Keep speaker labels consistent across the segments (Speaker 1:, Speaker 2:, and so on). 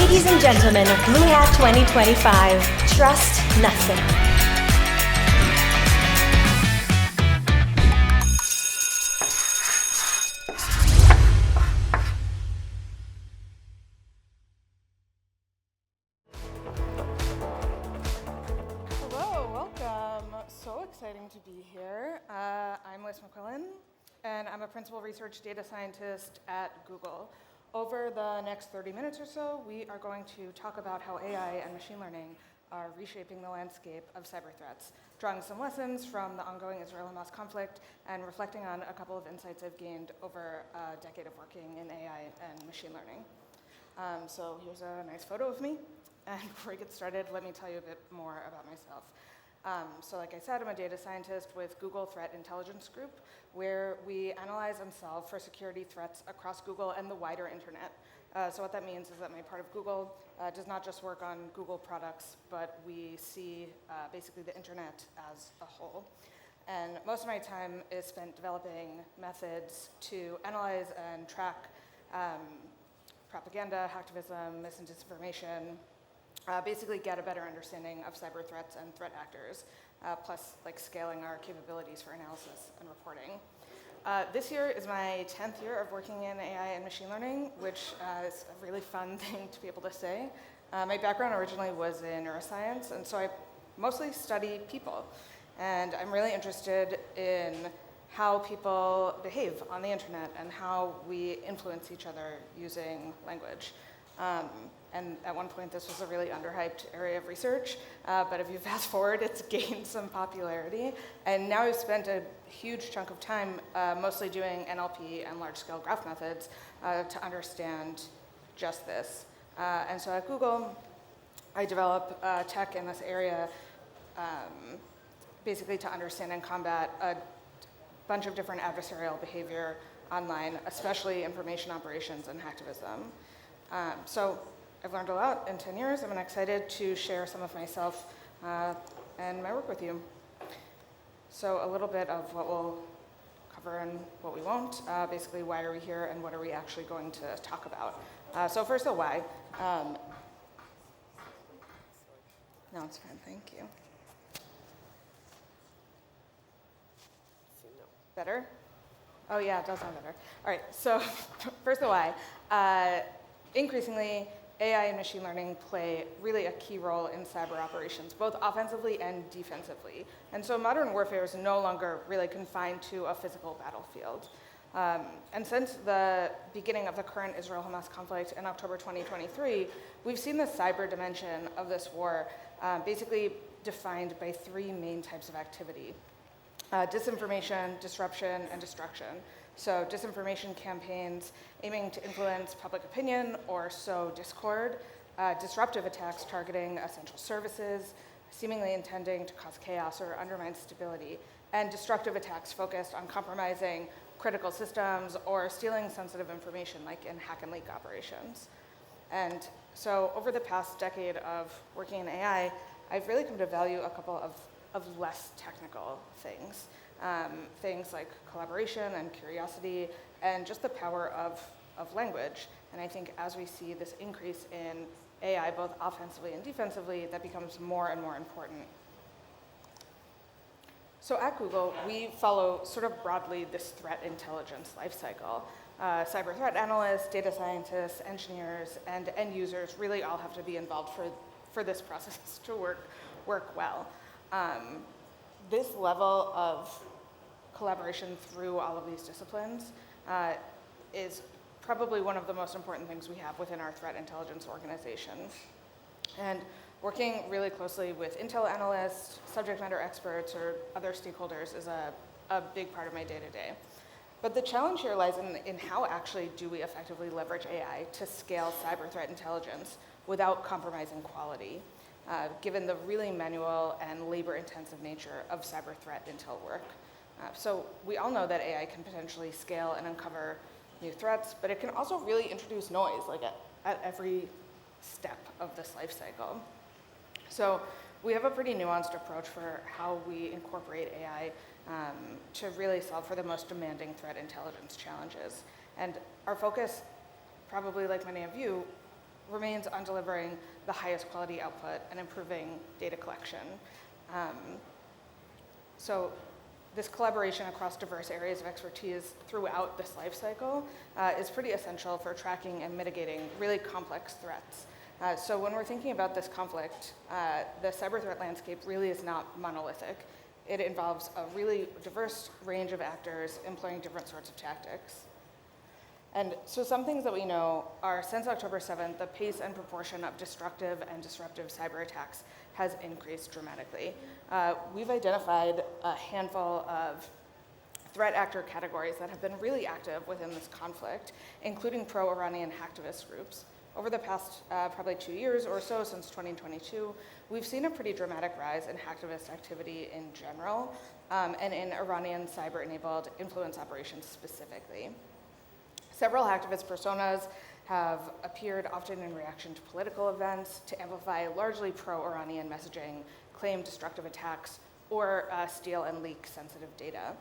Speaker 1: Ladies and gentlemen of BlueHat 2025, trust nothing.
Speaker 2: Hello, welcome. So exciting to be here. I'm McQuillan, and I'm a principal research data scientist at Google. Over the next 30 minutes or so, we are going to talk about how AI and machine learning are reshaping the landscape of cyber threats, drawing some lessons from the ongoing Israel-Hamas conflict, and reflecting on a couple of insights I've gained over a decade of working in AI and machine learning. So here's a nice photo of me. And before we get started, let me tell you a bit more about myself. So like I said, I'm a data scientist with Google Threat Intelligence Group, where we analyze and solve for security threats across Google and the wider internet. So what that means is that my part of Google does not just work on Google products, but we see basically the internet as a whole. And most of my time is spent developing methods to analyze and track propaganda, hacktivism, mis and disinformation, basically get a better understanding of cyber threats and threat actors, plus like scaling our capabilities for analysis and reporting. This year is my 10th year of working in AI and machine learning, which is a really fun thing to be able to say. My background originally was in neuroscience, and so I mostly study people. And I'm really interested in how people behave on the internet and how we influence each other using language. And at one point, this was a really underhyped area of research, but if you fast forward, it's gained some popularity. And now I've spent a huge chunk of time mostly doing NLP and large-scale graph methods to understand just this. And so at Google, I develop tech in this area basically to understand and combat a bunch of different adversarial behavior online, especially information operations and hacktivism. So I've learned a lot in 10 years. I'm excited to share some of myself and my work with you. So a little bit of what we'll cover and what we won't. Basically, why are we here and what are we actually going to talk about? So first, the why. No, it's fine. Thank you. Better? Oh, yeah, it does sound better. All right, so first, the why. Increasingly, AI and machine learning play really a key role in cyber operations, both offensively and defensively. And so modern warfare is no longer really confined to a physical battlefield. And since the beginning of the current Israel-Hamas conflict in October 2023, we've seen the cyber dimension of this war basically defined by three main types of activity: disinformation, disruption, and destruction. So disinformation campaigns aiming to influence public opinion or sow discord, disruptive attacks targeting essential services, seemingly intending to cause chaos or undermine stability, and destructive attacks focused on compromising critical systems or stealing sensitive information, like in hack and leak operations. And so over the past decade of working in AI, I've really come to value a couple of less technical things. Things like collaboration and curiosity, and just the power of language. And I think as we see this increase in AI, both offensively and defensively, that becomes more and more important. So at Google, we follow sort of broadly this threat intelligence lifecycle. Cyber threat analysts, data scientists, engineers, and end users really all have to be involved for this process to work well. This level of collaboration through all of these disciplines is probably one of the most important things we have within our threat intelligence organization. And working really closely with intel analysts, subject matter experts, or other stakeholders is a big part of my day-to-day. But the challenge here lies in how actually do we effectively leverage AI to scale cyber threat intelligence without compromising quality, given the really manual and labor-intensive nature of cyber threat intel work. So we all know that AI can potentially scale and uncover new threats, but it can also really introduce noise, like at every step of this life cycle. So we have a pretty nuanced approach for how we incorporate AI to really solve for the most demanding threat intelligence challenges. And our focus, probably like many of you, remains on delivering the highest quality output and improving data collection. So this collaboration across diverse areas of expertise throughout this life cycle is pretty essential for tracking and mitigating really complex threats. So when we're thinking about this conflict, the cyber threat landscape really is not monolithic. It involves a really diverse range of actors employing different sorts of tactics. And so some things that we know are, since October 7th, the pace and proportion of destructive and disruptive cyber attacks has increased dramatically. We've identified a handful of threat actor categories that have been really active within this conflict, including pro-Iranian hacktivist groups. Over the past probably 2 years or so, since 2022, we've seen a pretty dramatic rise in hacktivist activity in general, and in Iranian cyber-enabled influence operations specifically. Several hacktivist personas have appeared often in reaction to political events to amplify largely pro-Iranian messaging, claim destructive attacks, or steal and leak sensitive data.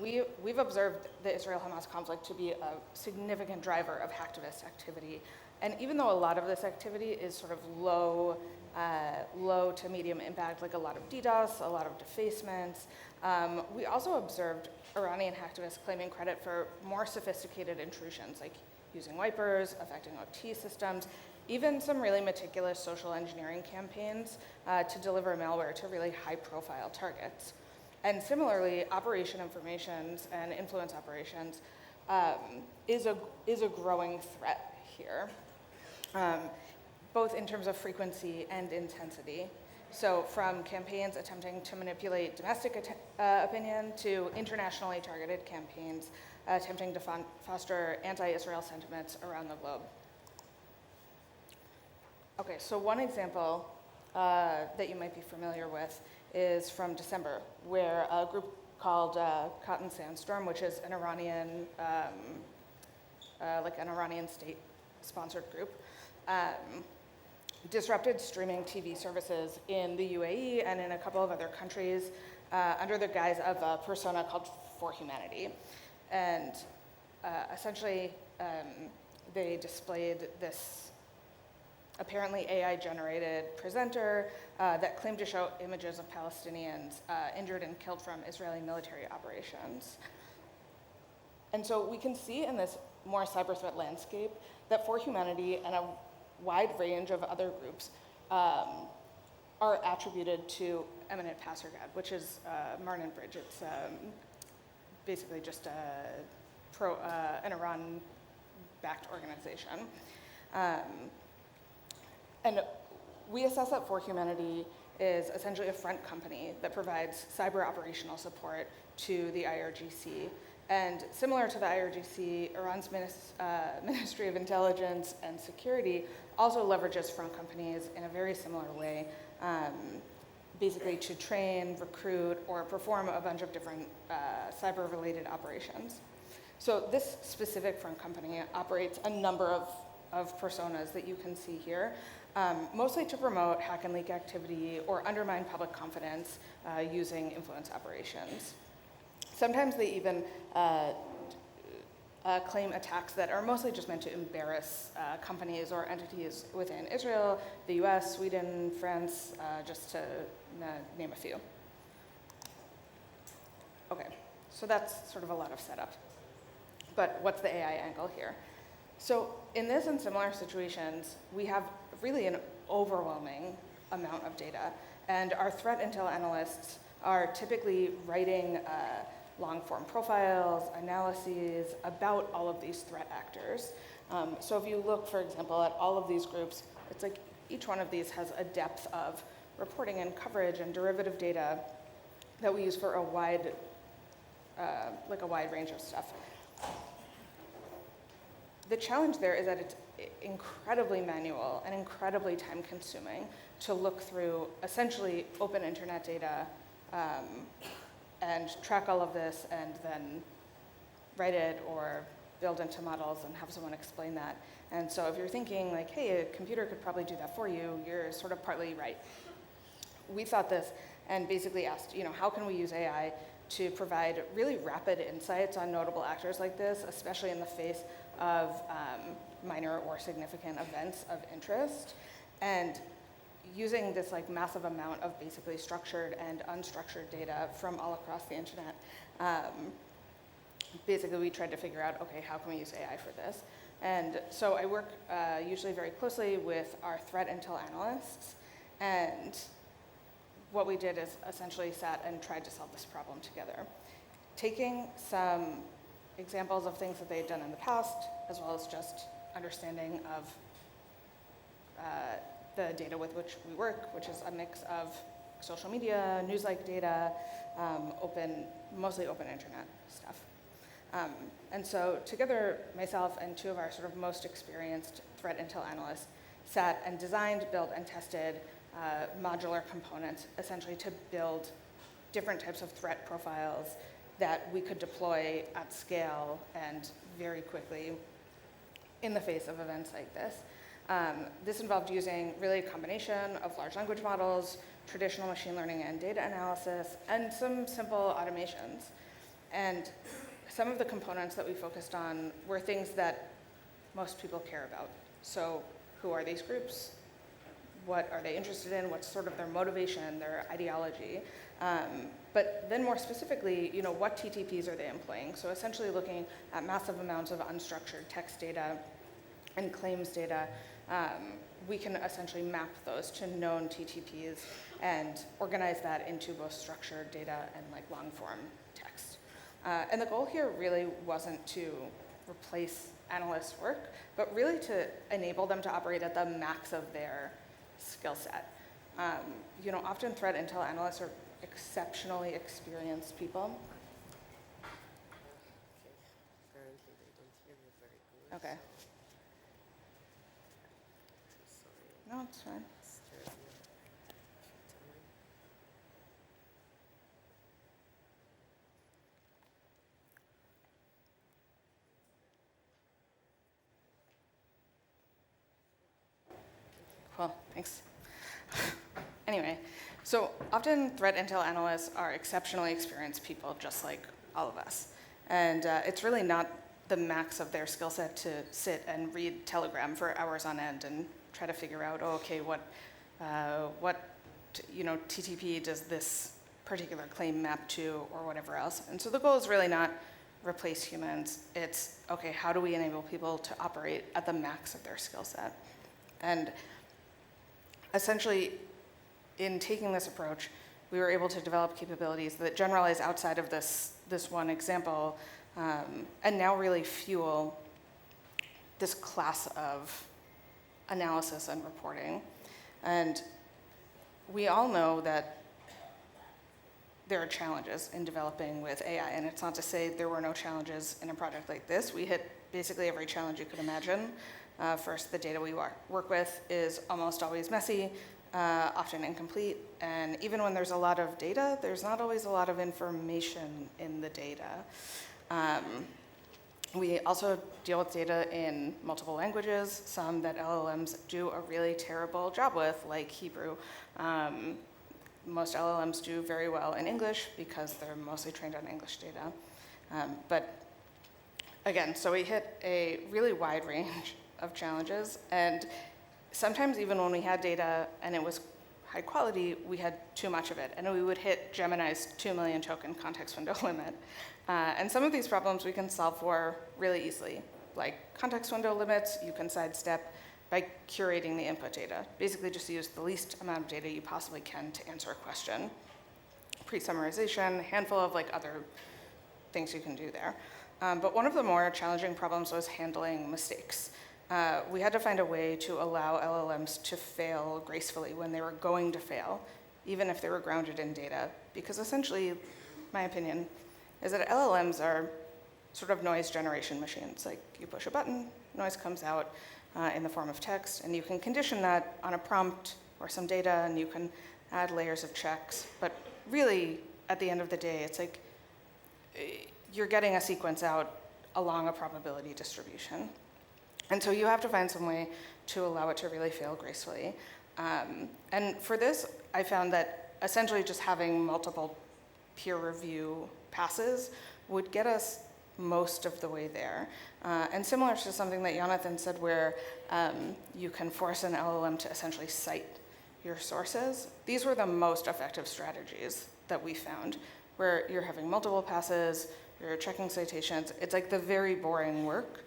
Speaker 2: We've observed the Israel-Hamas conflict to be a significant driver of hacktivist activity. And even though a lot of this activity is sort of low to medium impact, like a lot of DDoS, a lot of defacements, we also observed Iranian hacktivists claiming credit for more sophisticated intrusions, like using wipers, affecting OT systems, even some really meticulous social engineering campaigns to deliver malware to really high-profile targets. And similarly, operation informations and influence operations is a growing threat here, both in terms of frequency and intensity. So from campaigns attempting to manipulate domestic opinion to internationally targeted campaigns attempting to foster anti-Israel sentiments around the globe. Okay, so one example that you might be familiar with is from December, where a group called Cotton Sandstorm, which is an Iranian, like an Iranian state-sponsored group, disrupted streaming TV services in the UAE and in a couple of other countries under the guise of a persona called For Humanity. And essentially, they displayed this apparently AI-generated presenter that claimed to show images of Palestinians injured and killed from Israeli military operations. And so we can see in this more cyber threat landscape that For Humanity and a wide range of other groups are attributed to Eminent Pasargad, which is Marnin Bridge. It's basically just an Iran-backed organization. And we assess that For Humanity is essentially a front company that provides cyber operational support to the IRGC. And similar to the IRGC, Iran's Ministry of Intelligence and Security also leverages front companies in a very similar way, basically to train, recruit, or perform a bunch of different cyber-related operations. So this specific front company operates a number of personas that you can see here, mostly to promote hack and leak activity or undermine public confidence using influence operations. Sometimes they even claim attacks that are mostly just meant to embarrass companies or entities within Israel, the US, Sweden, France, just to name a few. Okay, so that's sort of a lot of setup. But what's the AI angle here? So in this and similar situations, we have really an overwhelming amount of data, and our threat intel analysts are typically writing long-form profiles, analyses about all of these threat actors. So if you look, for example, at all of these groups, it's like each one of these has a depth of reporting and coverage and derivative data that we use for a wide range of stuff. The challenge there is that it's incredibly manual and incredibly time-consuming to look through essentially open internet data and track all of this and then write it or build into models and have someone explain that. And so if you're thinking like, hey, a computer could probably do that for you, you're sort of partly right. We thought this and basically asked, how can we use AI to provide really rapid insights on notable actors like this, especially in the face of minor or significant events of interest, and using this like massive amount of basically structured and unstructured data from all across the internet. Basically, we tried to figure out, okay, how can we use AI for this? And so I work usually very closely with our threat intel analysts, and what we did is essentially sat and tried to solve this problem together, taking some examples of things that they had done in the past, as well as just understanding of the data with which we work, which is a mix of social media, news-like data, mostly open internet stuff. And so together, myself and two of our sort of most experienced threat intel analysts sat and designed, built, and tested modular components, essentially to build different types of threat profiles that we could deploy at scale and very quickly in the face of events like this. This involved using really a combination of large language models, traditional machine learning and data analysis, and some simple automations. And some of the components that we focused on were things that most people care about. So who are these groups? What are they interested in? What's sort of their motivation, their ideology? But then more specifically, what TTPs are they employing? So essentially looking at massive amounts of unstructured text data and claims data, we can essentially map those to known TTPs and organize that into both structured data and like long form text. And the goal here really wasn't to replace analysts' work, but really to enable them to operate at the max of their skill set. Often threat intel analysts are exceptionally experienced people.
Speaker 3: Apparently they don't hear you very good.
Speaker 2: Okay.
Speaker 3: So,
Speaker 2: No, it's fine.
Speaker 3: scares me a few times.
Speaker 2: Cool, thanks. Anyway, so often threat intel analysts are exceptionally experienced people, just like all of us. And it's really not the max of their skill set to sit and read Telegram for hours on end and try to figure out, what TTP does this particular claim map to, or whatever else. And so the goal is really not replace humans. It's, okay, how do we enable people to operate at the max of their skill set? And essentially, in taking this approach, we were able to develop capabilities that generalize outside of this one example, and now really fuel this class of analysis and reporting. And we all know that there are challenges in developing with AI, and it's not to say there were no challenges in a project like this. We hit basically every challenge you could imagine. First, the data we work with is almost always messy, often incomplete, and even when there's a lot of data, there's not always a lot of information in the data. We also deal with data in multiple languages, some that LLMs do a really terrible job with, like Hebrew. Most LLMs do very well in English because they're mostly trained on English data. But again, so we hit a really wide range of challenges, and sometimes even when we had data and it was high quality, we had too much of it, and we would hit Gemini's 2 million token context window limit. And some of these problems we can solve for really easily. Like context window limits, you can sidestep by curating the input data. Basically just use the least amount of data you possibly can to answer a question. Pre-summarization, a handful of like other things you can do there. But one of the more challenging problems was handling mistakes. We had to find a way to allow LLMs to fail gracefully when they were going to fail, even if they were grounded in data. Because essentially, my opinion is that LLMs are sort of noise generation machines. Like you push a button, noise comes out in the form of text, and you can condition that on a prompt or some data, and you can add layers of checks. But really, at the end of the day, it's like you're getting a sequence out along a probability distribution. And so you have to find some way to allow it to really fail gracefully. And for this, I found that essentially just having multiple peer review passes would get us most of the way there. And similar to something that Jonathan said, where you can force an LLM to essentially cite your sources, these were the most effective strategies that we found, where you're having multiple passes, you're checking citations. It's like the very boring work,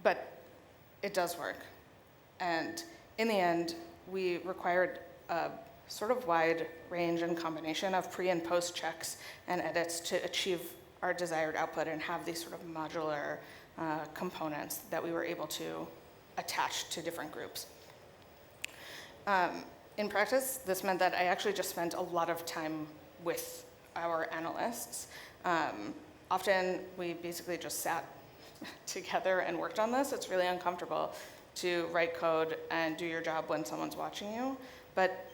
Speaker 2: but it does work. And in the end, we required a sort of wide range and combination of pre and post checks and edits to achieve our desired output and have these sort of modular components that we were able to attach to different groups. In practice, this meant that I actually just spent a lot of time with our analysts. Often, we basically just sat together and worked on this. It's really uncomfortable to write code and do your job when someone's watching you. But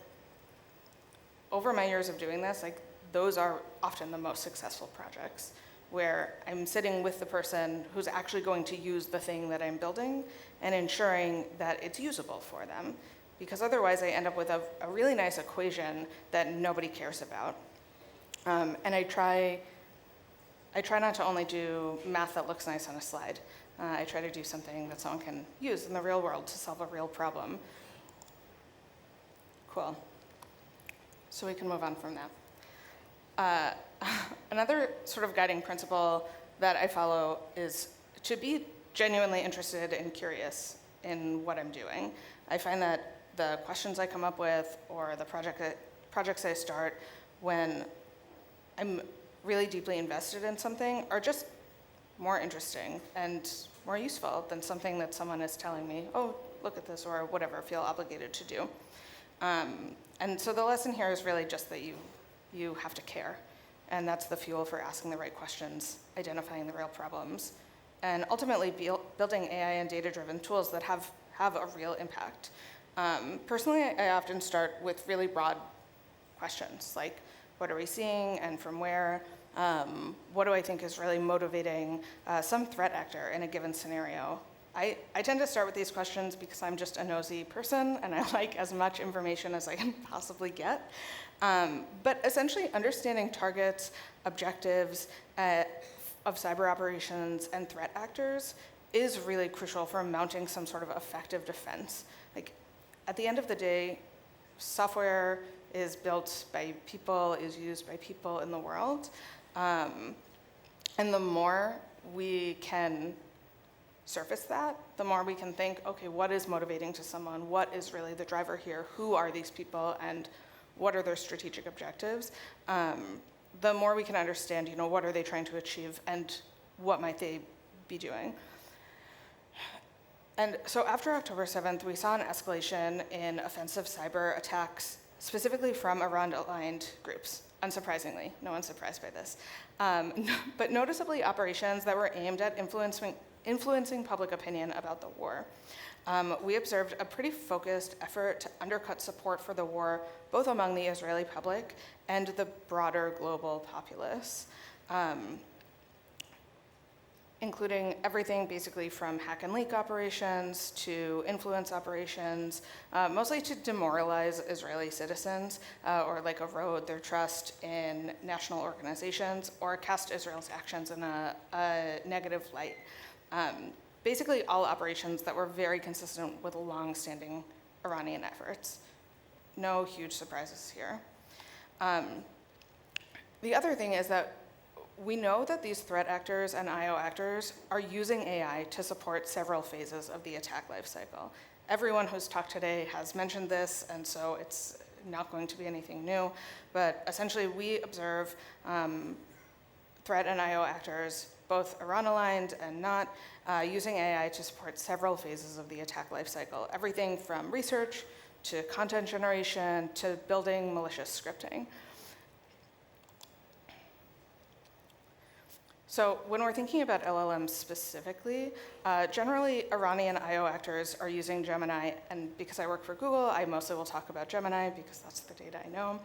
Speaker 2: over my years of doing this, like, those are often the most successful projects, where I'm sitting with the person who's actually going to use the thing that I'm building and ensuring that it's usable for them. Because otherwise I end up with a really nice equation that nobody cares about. And I try not to only do math that looks nice on a slide. I try to do something that someone can use in the real world to solve a real problem. Cool. So we can move on from that. Another sort of guiding principle that I follow is to be genuinely interested and curious in what I'm doing. I find that the questions I come up with or the projects I start when I'm really deeply invested in something are just more interesting and more useful than something that someone is telling me, oh, look at this, or whatever, I feel obligated to do. And so the lesson here is really just that you have to care. And that's the fuel for asking the right questions, identifying the real problems, and ultimately building AI and data-driven tools that have a real impact. Personally, I often start with really broad questions, like what are we seeing and from where? What do I think is really motivating some threat actor in a given scenario? I tend to start with these questions because I'm just a nosy person and I like as much information as I can possibly get. But essentially understanding targets, objectives of cyber operations and threat actors is really crucial for mounting some sort of effective defense. Like, at the end of the day, software is built by people, is used by people in the world. And the more we can surface that, the more we can think, okay, what is motivating to someone? What is really the driver here? Who are these people? And what are their strategic objectives? The more we can understand, what are they trying to achieve and what might they be doing? And so after October 7th, we saw an escalation in offensive cyber attacks, specifically from Iran-aligned groups. Unsurprisingly, no one's surprised by this. But noticeably operations that were aimed at influencing public opinion about the war. We observed a pretty focused effort to undercut support for the war, both among the Israeli public and the broader global populace, including everything basically from hack and leak operations to influence operations, mostly to demoralize Israeli citizens or like erode their trust in national organizations or cast Israel's actions in a negative light. Basically all operations that were very consistent with long-standing Iranian efforts. No huge surprises here. The other thing is that we know that these threat actors and IO actors are using AI to support several phases of the attack lifecycle. Everyone who's talked today has mentioned this, and so it's not going to be anything new. But essentially, we observe threat and IO actors, both Iran-aligned and not, using AI to support several phases of the attack lifecycle. Everything from research to content generation to building malicious scripting. So when we're thinking about LLMs specifically, generally Iranian IO actors are using Gemini, and because I work for Google, I mostly will talk about Gemini because that's the data I know.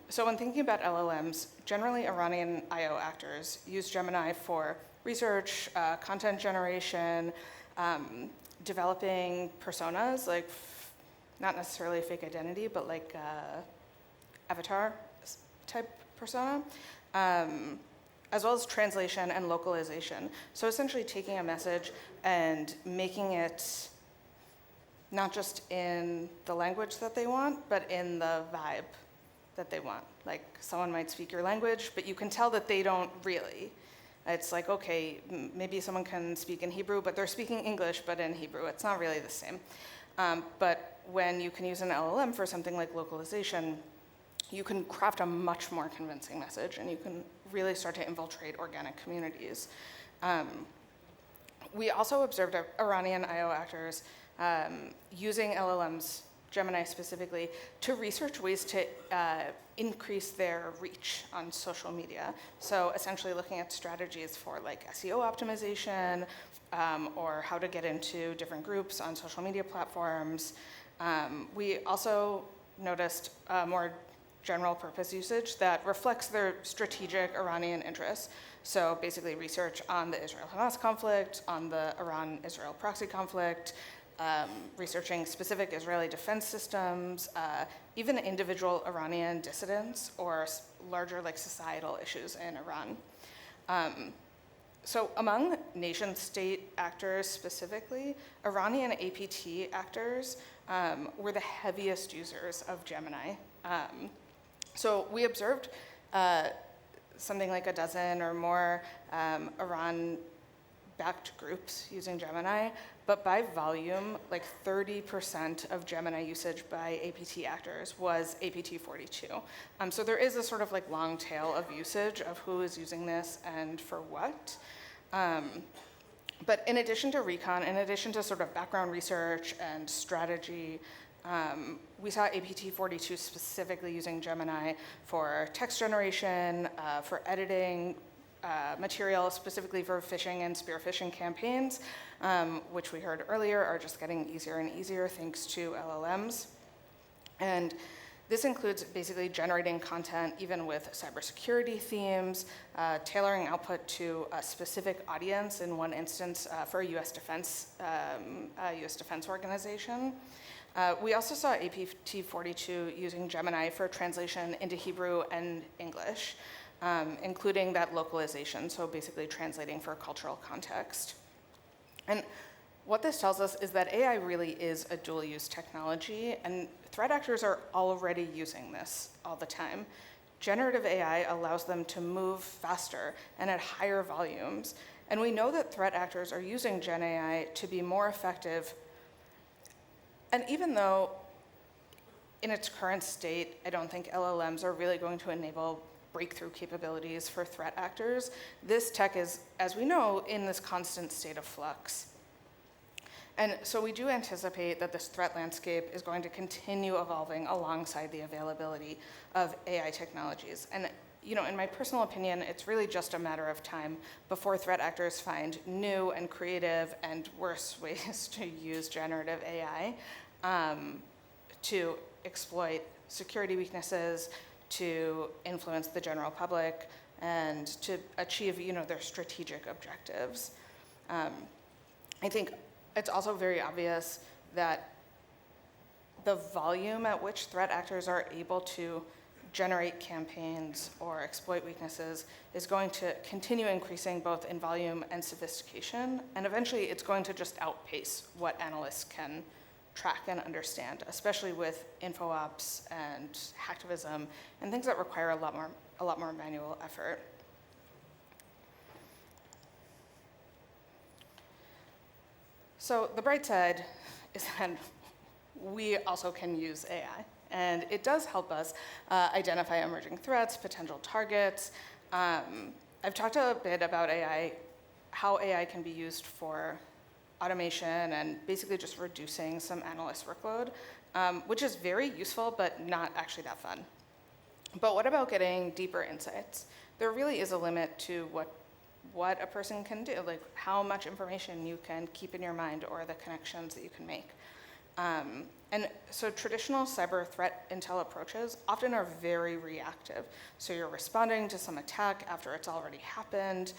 Speaker 2: So when thinking about LLMs, generally Iranian IO actors use Gemini for research, content generation, developing personas, like not necessarily fake identity, but like avatar type persona. as well as translation and localization. So essentially taking a message and making it not just in the language that they want, but in the vibe that they want. Like someone might speak your language, but you can tell that they don't really. It's like, okay, maybe someone can speak in Hebrew, but they're speaking English, but in Hebrew. It's not really the same. But when you can use an LLM for something like localization, you can craft a much more convincing message, and you can really start to infiltrate organic communities. We also observed Iranian IO actors using LLMs, Gemini specifically, to research ways to increase their reach on social media. So essentially looking at strategies for like SEO optimization, or how to get into different groups on social media platforms. We also noticed more general purpose usage that reflects their strategic Iranian interests. So basically research on the Israel-Hamas conflict, on the Iran-Israel proxy conflict, researching specific Israeli defense systems, even individual Iranian dissidents or larger like societal issues in Iran. So among nation-state actors specifically, Iranian APT actors were the heaviest users of Gemini. So we observed something like a dozen or more Iran-backed groups using Gemini, but by volume, like 30% of Gemini usage by APT actors was APT42. So there is a sort of like long tail of usage of who is using this and for what. But in addition to recon, in addition to sort of background research and strategy, we saw APT42 specifically using Gemini for text generation, for editing material, specifically for phishing and spear phishing campaigns, which we heard earlier are just getting easier and easier thanks to LLMs. And this includes basically generating content even with cybersecurity themes, tailoring output to a specific audience, in one instance for a US defense organization. We also saw APT42 using Gemini for translation into Hebrew and English, including that localization, so basically translating for cultural context. And what this tells us is that AI really is a dual-use technology, and threat actors are already using this all the time. Generative AI allows them to move faster and at higher volumes, and we know that threat actors are using Gen AI to be more effective. And even though in its current state, I don't think LLMs are really going to enable breakthrough capabilities for threat actors, this tech is, as we know, in this constant state of flux. And so we do anticipate that this threat landscape is going to continue evolving alongside the availability of AI technologies. And in my personal opinion, it's really just a matter of time before threat actors find new and creative and worse ways to use generative AI to exploit security weaknesses, to influence the general public, and to achieve their strategic objectives. I think it's also very obvious that the volume at which threat actors are able to generate campaigns or exploit weaknesses is going to continue increasing both in volume and sophistication, and eventually it's going to just outpace what analysts can track and understand, especially with info ops and hacktivism and things that require a lot more manual effort. So the bright side is that we also can use AI, and it does help us identify emerging threats, potential targets. I've talked a bit about AI, how AI can be used for automation and basically just reducing some analyst workload, which is very useful, but not actually that fun. But what about getting deeper insights? There really is a limit to what a person can do, like how much information you can keep in your mind or the connections that you can make. And so traditional cyber threat intel approaches often are very reactive. So you're responding to some attack after it's already happened,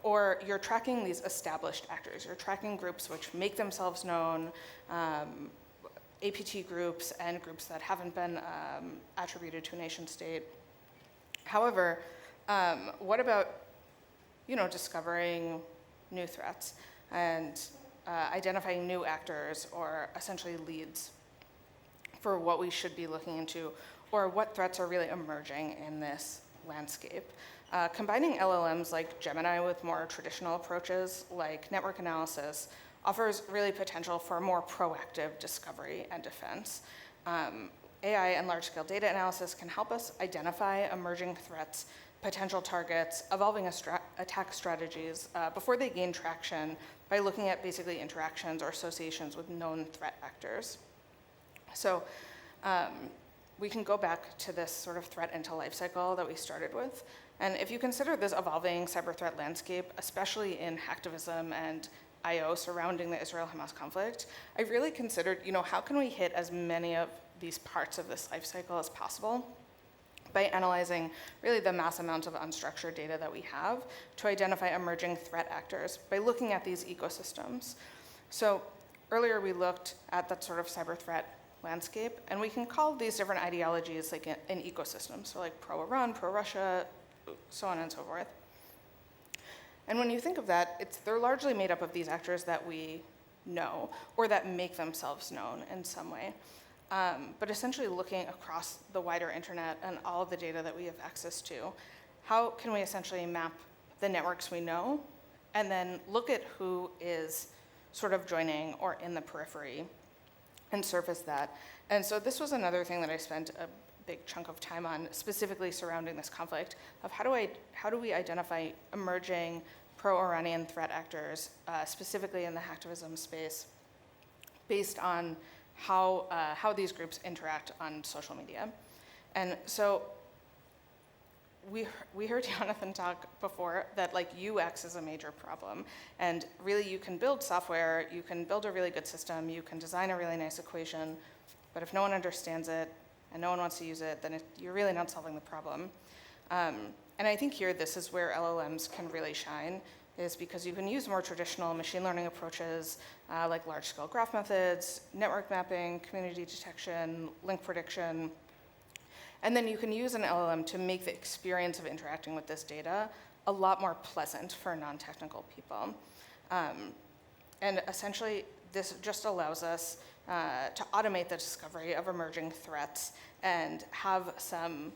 Speaker 2: or you're tracking these established actors. You're tracking groups which make themselves known, APT groups and groups that haven't been attributed to a nation state. However, What about, discovering new threats and identifying new actors or essentially leads for what we should be looking into, or what threats are really emerging in this landscape? Combining LLMs like Gemini with more traditional approaches like network analysis offers really potential for more proactive discovery and defense. AI and large-scale data analysis can help us identify emerging threats, potential targets, evolving attack strategies before they gain traction by looking at basically interactions or associations with known threat actors. So we can go back to this sort of threat into life cycle that we started with. And if you consider this evolving cyber threat landscape, especially in hacktivism and IO surrounding the Israel-Hamas conflict, I've really considered, how can we hit as many of these parts of this life cycle as possible by analyzing really the mass amounts of unstructured data that we have to identify emerging threat actors by looking at these ecosystems. So earlier we looked at that sort of cyber threat landscape, and we can call these different ideologies like an ecosystem, so like pro-Iran, pro-Russia, so on and so forth. And when you think of that, they're largely made up of these actors that we know or that make themselves known in some way. But essentially looking across the wider internet and all of the data that we have access to, how can we essentially map the networks we know and then look at who is sort of joining or in the periphery and surface that? And so this was another thing that I spent a big chunk of time on, specifically surrounding this conflict of how do we identify emerging pro-Iranian threat actors, specifically in the hacktivism space, based on how these groups interact on social media. And so we heard Jonathan talk before that UX is a major problem, and really you can build software, you can build a really good system, you can design a really nice equation, but if no one understands it and no one wants to use it, then you're really not solving the problem. And I think here this is where LLMs can really shine, is because you can use more traditional machine learning approaches like large-scale graph methods, network mapping, community detection, link prediction, and then you can use an LLM to make the experience of interacting with this data a lot more pleasant for non-technical people. And essentially, this just allows us to automate the discovery of emerging threats and have some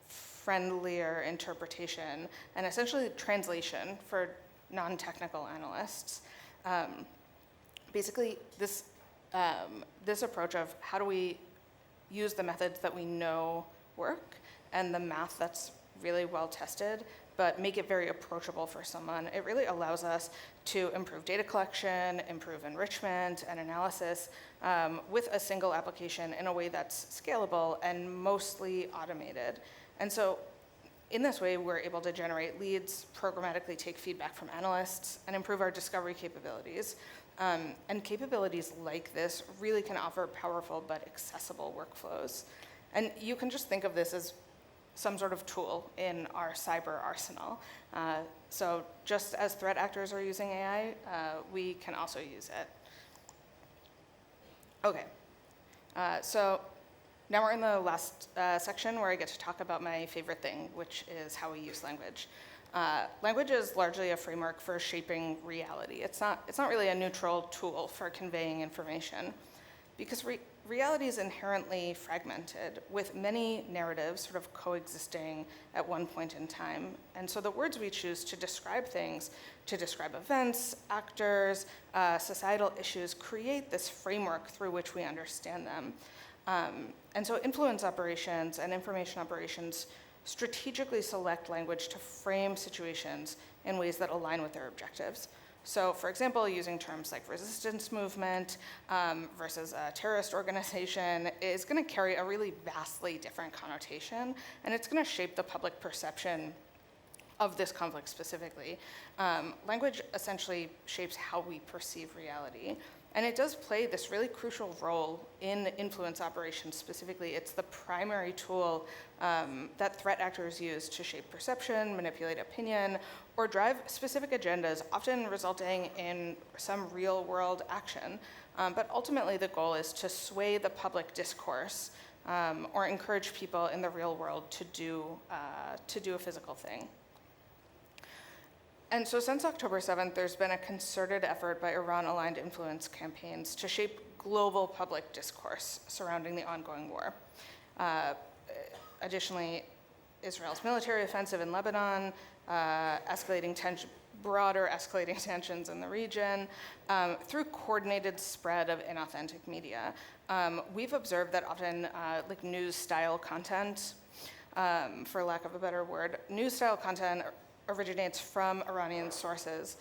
Speaker 2: friendlier interpretation and essentially translation for non-technical analysts. Basically, this approach of how do we use the methods that we know work and the math that's really well tested, but make it very approachable for someone. It really allows us to improve data collection, improve enrichment and analysis with a single application in a way that's scalable and mostly automated. And so in this way, we're able to generate leads, programmatically take feedback from analysts, and improve our discovery capabilities. And capabilities like this really can offer powerful but accessible workflows. And you can just think of this as some sort of tool in our cyber arsenal. So just as threat actors are using AI, we can also use it. Okay, so now we're in the last section where I get to talk about my favorite thing, which is how we use language. Language is largely a framework for shaping reality. It's not really a neutral tool for conveying information, because reality is inherently fragmented, with many narratives sort of coexisting at one point in time. And so the words we choose to describe things, to describe events, actors, societal issues, create this framework through which we understand them. And so influence operations and information operations strategically select language to frame situations in ways that align with their objectives. So for example, using terms like resistance movement versus a terrorist organization is going to carry a really vastly different connotation, and it's going to shape the public perception of this conflict specifically. Language essentially shapes how we perceive reality. And it does play this really crucial role in influence operations specifically. It's the primary tool that threat actors use to shape perception, manipulate opinion, or drive specific agendas, often resulting in some real world action. But ultimately the goal is to sway the public discourse or encourage people in the real world to do a physical thing. And so since October 7th, there's been a concerted effort by Iran-aligned influence campaigns to shape global public discourse surrounding the ongoing war. Additionally, Israel's military offensive in Lebanon, broader escalating tensions in the region, through coordinated spread of inauthentic media. We've observed that often like news-style content, for lack of a better word, news-style content originates from Iranian sources,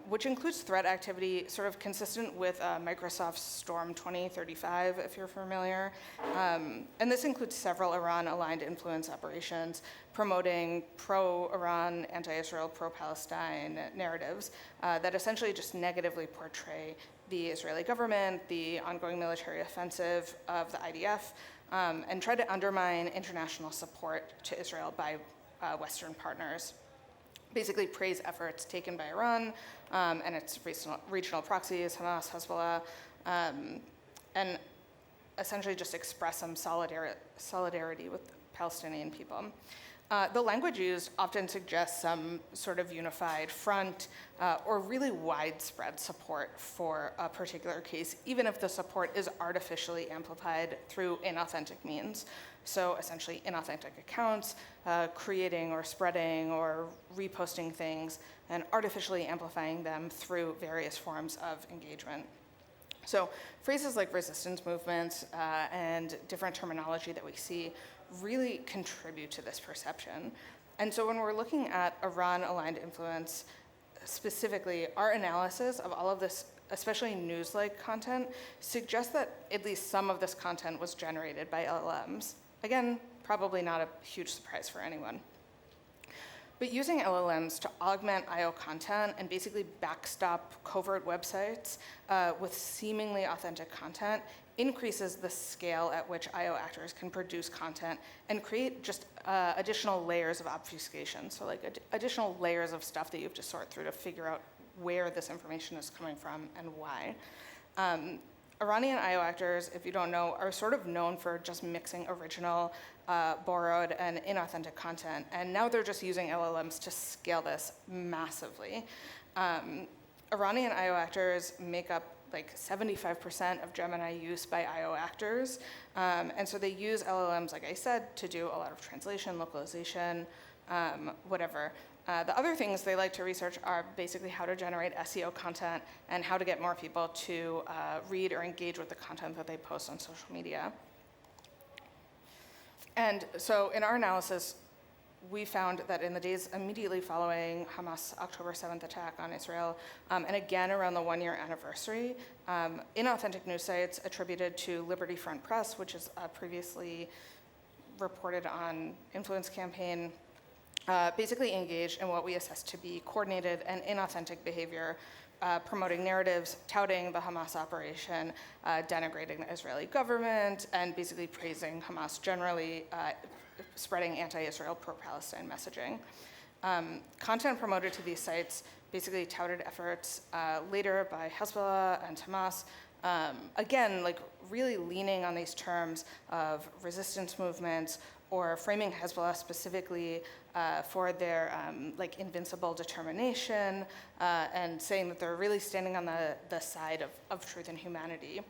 Speaker 2: which includes threat activity sort of consistent with Microsoft's Storm 2035, if you're familiar. And this includes several Iran-aligned influence operations promoting pro-Iran, anti-Israel, pro-Palestine narratives that essentially just negatively portray the Israeli government, the ongoing military offensive of the IDF, and try to undermine international support to Israel by Western partners. Basically praise efforts taken by Iran and its regional proxies, Hamas, Hezbollah, and essentially just express some solidarity with Palestinian people. The language used often suggests some sort of unified front or really widespread support for a particular case, even if the support is artificially amplified through inauthentic means. So essentially inauthentic accounts, creating or spreading or reposting things and artificially amplifying them through various forms of engagement. So phrases like resistance movements and different terminology that we see really contribute to this perception. And so when we're looking at Iran-aligned influence specifically, our analysis of all of this, especially news-like content, suggests that at least some of this content was generated by LLMs. Again, probably not a huge surprise for anyone. But using LLMs to augment I/O content and basically backstop covert websites with seemingly authentic content increases the scale at which I/O actors can produce content and create just additional layers of obfuscation. So like additional layers of stuff that you have to sort through to figure out where this information is coming from and why. Iranian I/O actors, if you don't know, are sort of known for just mixing original, borrowed, and inauthentic content. And now they're just using LLMs to scale this massively. Iranian I/O actors make up like 75% of Gemini use by I/O actors. And so they use LLMs, like I said, to do a lot of translation, localization, whatever. The other things they like to research are basically how to generate SEO content and how to get more people to read or engage with the content that they post on social media. And so in our analysis, we found that in the days immediately following Hamas' October 7th attack on Israel, and again around the one-year anniversary, inauthentic news sites attributed to Liberty Front Press, which is previously reported on influence campaign, basically engaged in what we assess to be coordinated and inauthentic behavior, promoting narratives, touting the Hamas operation, denigrating the Israeli government, and basically praising Hamas generally, spreading anti-Israel, pro-Palestine messaging. Content promoted to these sites basically touted efforts later by Hezbollah and Hamas, again, like really leaning on these terms of resistance movements or framing Hezbollah specifically for their like invincible determination and saying that they're really standing on the side of truth and humanity.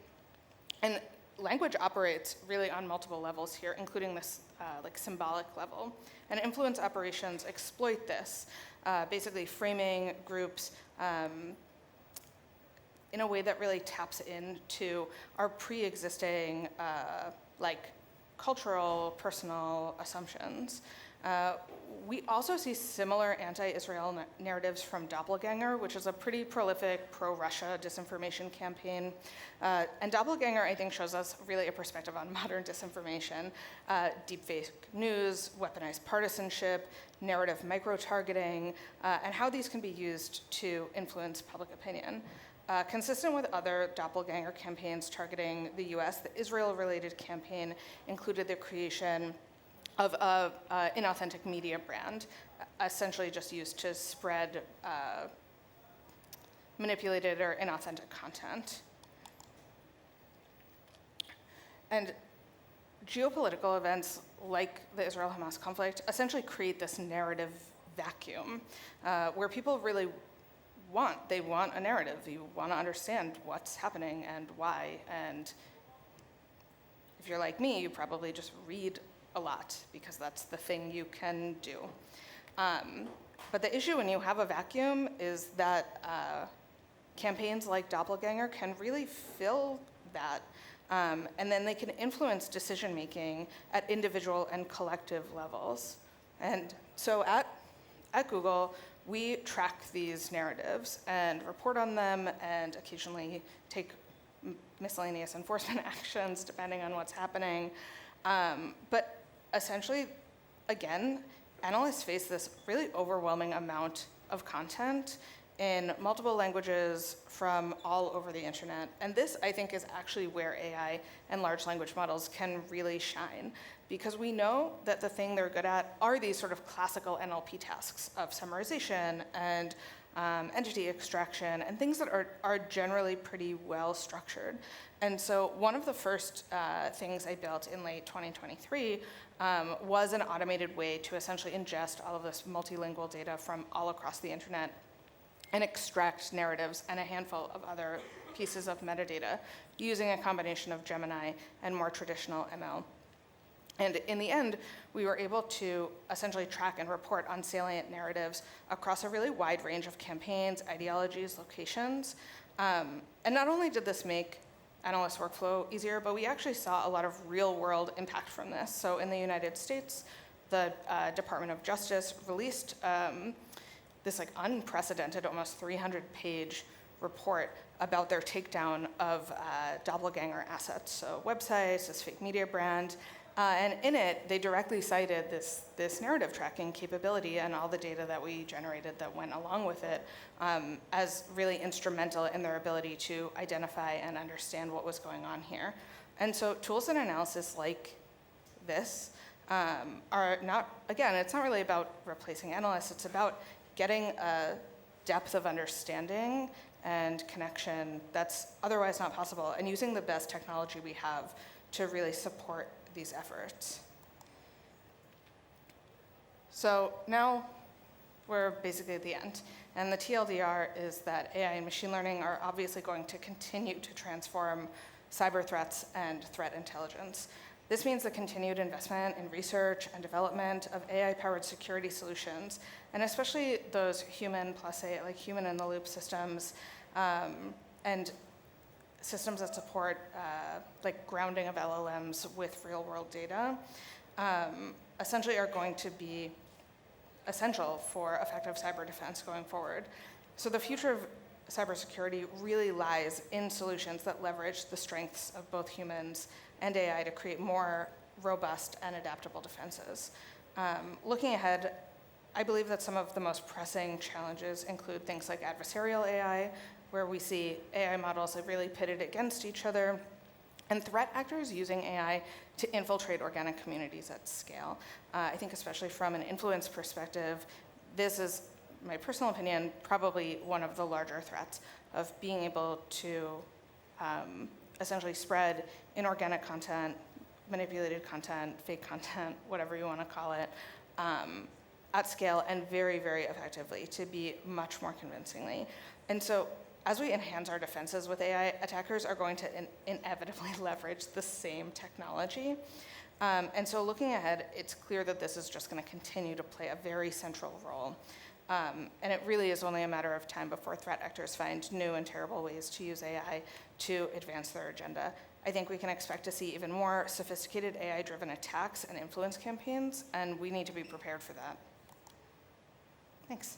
Speaker 2: And language operates really on multiple levels here, including this like symbolic level. And influence operations exploit this, basically framing groups in a way that really taps into our pre-existing like cultural, personal assumptions. We also see similar anti-Israel narratives from Doppelganger, which is a pretty prolific pro-Russia disinformation campaign. And Doppelganger, I think, shows us really a perspective on modern disinformation, deepfake news, weaponized partisanship, narrative micro-targeting, and how these can be used to influence public opinion. Consistent with other doppelganger campaigns targeting the US, the Israel-related campaign included the creation of an inauthentic media brand, essentially just used to spread manipulated or inauthentic content. And geopolitical events like the Israel-Hamas conflict essentially create this narrative vacuum where people really want a narrative. You want to understand what's happening and why. And if you're like me, you probably just read a lot because that's the thing you can do. But the issue when you have a vacuum is that campaigns like Doppelganger can really fill that. And then they can influence decision-making at individual and collective levels. And so at Google, we track these narratives and report on them and occasionally take miscellaneous enforcement actions depending on what's happening. But essentially, again, analysts face this really overwhelming amount of content in multiple languages from all over the internet. And this, I think, is actually where AI and large language models can really shine, because we know that the thing they're good at are these sort of classical NLP tasks of summarization and entity extraction and things that are generally pretty well structured. And so one of the first things I built in late 2023 was an automated way to essentially ingest all of this multilingual data from all across the internet and extract narratives and a handful of other pieces of metadata using a combination of Gemini and more traditional ML. And in the end, we were able to essentially track and report on salient narratives across a really wide range of campaigns, ideologies, locations. And not only did this make analyst workflow easier, but we actually saw a lot of real-world impact from this. So in the United States, the Department of Justice released this unprecedented, almost 300-page report about their takedown of doppelganger assets, so websites, this fake media brand, and in it, they directly cited this narrative tracking capability and all the data that we generated that went along with it as really instrumental in their ability to identify and understand what was going on here. And so tools and analysis like this are not, again, it's not really about replacing analysts, it's about getting a depth of understanding and connection that's otherwise not possible, and using the best technology we have to really support these efforts. So now we're basically at the end. And the TLDR is that AI and machine learning are obviously going to continue to transform cyber threats and threat intelligence. This means the continued investment in research and development of AI-powered security solutions, and especially those human plus AI, like human-in-the-loop systems, and systems that support like grounding of LLMs with real-world data, essentially are going to be essential for effective cyber defense going forward. So the future of cybersecurity really lies in solutions that leverage the strengths of both humans and AI to create more robust and adaptable defenses. Looking ahead, I believe that some of the most pressing challenges include things like adversarial AI, where we see AI models that really pitted against each other, and threat actors using AI to infiltrate organic communities at scale. I think especially from an influence perspective, this is, my personal opinion, probably one of the larger threats of being able to essentially spread inorganic content, manipulated content, fake content, whatever you want to call it, at scale and very, very effectively, to be much more convincingly. And so as we enhance our defenses with AI, attackers are going to inevitably leverage the same technology. And so looking ahead, it's clear that this is just going to continue to play a very central role. And it really is only a matter of time before threat actors find new and terrible ways to use AI to advance their agenda. I think we can expect to see even more sophisticated AI-driven attacks and influence campaigns, and we need to be prepared for that. Thanks.